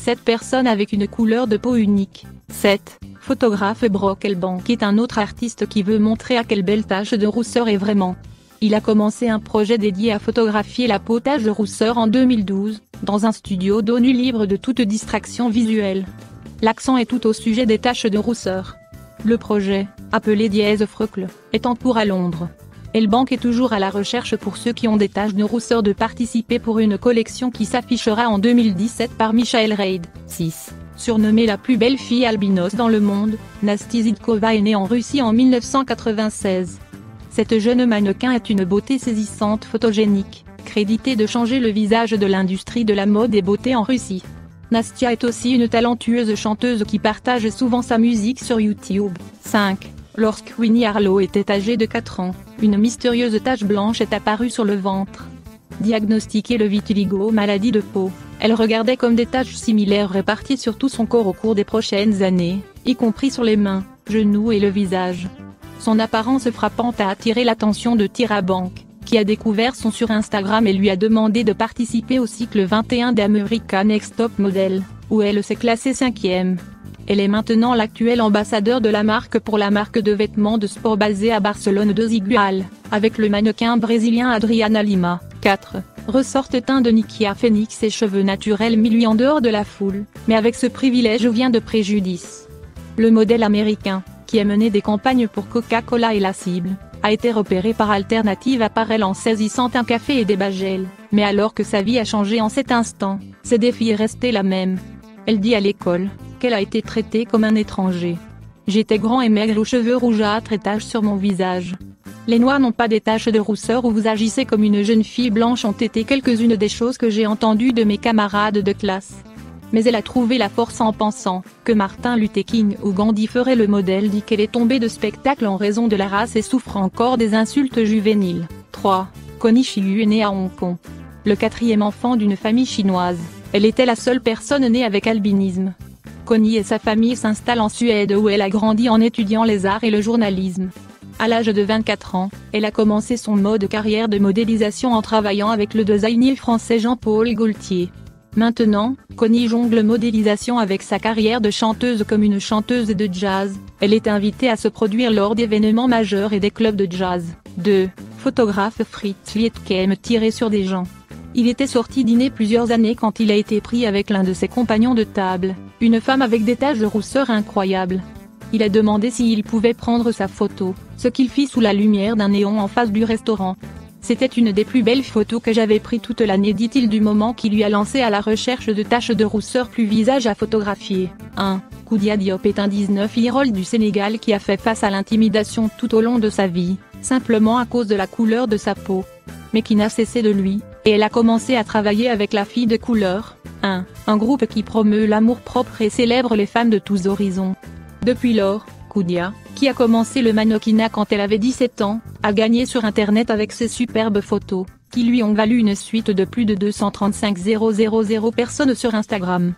7 personnes avec une couleur de peau unique. 7. Photographe Brock Elbank est un autre artiste qui veut montrer à quelle belle tache de rousseur est vraiment. Il a commencé un projet dédié à photographier la peau tache de rousseur en 2012, dans un studio d'ONU libre de toute distraction visuelle. L'accent est tout au sujet des taches de rousseur. Le projet, appelé Dièse Freckle, est en cours à Londres. Elbank est toujours à la recherche pour ceux qui ont des taches de rousseur de participer pour une collection qui s'affichera en 2017 par Michael Reid, 6. Surnommée la plus belle fille albinos dans le monde, Nasty Zydkova est née en Russie en 1996. Cette jeune mannequin est une beauté saisissante photogénique, créditée de changer le visage de l'industrie de la mode et beauté en Russie. Nastia est aussi une talentueuse chanteuse qui partage souvent sa musique sur YouTube. 5. Lorsque Winnie Harlow était âgée de 4 ans, une mystérieuse tache blanche est apparue sur le ventre. Diagnostiquée le vitiligo, maladie de peau, elle regardait comme des taches similaires réparties sur tout son corps au cours des prochaines années, y compris sur les mains, genoux et le visage. Son apparence frappante a attiré l'attention de Tyra Banks, qui a découvert son sur Instagram et lui a demandé de participer au cycle 21 d'American Next Top Model, où elle s'est classée 5e. Elle est maintenant l'actuelle ambassadeur de la marque pour la marque de vêtements de sport basée à Barcelone de Zigual, avec le mannequin brésilien Adriana Lima. 4. Ressorte-teint de Nikia Phoenix. Ses cheveux naturels mis lui en dehors de la foule, mais avec ce privilège vient de préjudice. Le modèle américain, qui a mené des campagnes pour Coca-Cola et la cible, a été repéré par Alternative Apparel en saisissant un café et des bagels, mais alors que sa vie a changé en cet instant, ses défis est resté la même. Elle dit à l'école qu'elle a été traitée comme un étranger. J'étais grand et maigre aux cheveux rougeâtres et taches sur mon visage. Les noirs n'ont pas des taches de rousseur ou vous agissez comme une jeune fille blanche ont été quelques-unes des choses que j'ai entendues de mes camarades de classe. Mais elle a trouvé la force en pensant que Martin Luther King ou Gandhi ferait le modèle. Dit qu'elle est tombée de spectacle en raison de la race et souffre encore des insultes juvéniles. 3. Connie Chiu est née à Hong Kong. Le 4e enfant d'une famille chinoise, elle était la seule personne née avec albinisme. Connie et sa famille s'installent en Suède où elle a grandi en étudiant les arts et le journalisme. À l'âge de 24 ans, elle a commencé son mode carrière de modélisation en travaillant avec le designer français Jean-Paul Gaultier. Maintenant, Connie jongle modélisation avec sa carrière de chanteuse comme une chanteuse de jazz. Elle est invitée à se produire lors d'événements majeurs et des clubs de jazz. 2. Photographe Fritz Liedtke aime tirer sur des gens. Il était sorti dîner plusieurs années quand il a été pris avec l'un de ses compagnons de table, une femme avec des taches de rousseur incroyables. Il a demandé s'il pouvait prendre sa photo, ce qu'il fit sous la lumière d'un néon en face du restaurant. C'était une des plus belles photos que j'avais pris toute l'année, dit-il du moment qui lui a lancé à la recherche de taches de rousseur plus visage à photographier. 1. Koudia Diop est un 19-year-old du Sénégal qui a fait face à l'intimidation tout au long de sa vie, simplement à cause de la couleur de sa peau. Mais qui n'a cessé de lui, et elle a commencé à travailler avec la fille de couleur. 1. Un groupe qui promeut l'amour-propre et célèbre les femmes de tous horizons. Depuis lors, Koudia, qui a commencé le mannequinat quand elle avait 17 ans, a gagné sur internet avec ses superbes photos, qui lui ont valu une suite de plus de 235 000 personnes sur Instagram.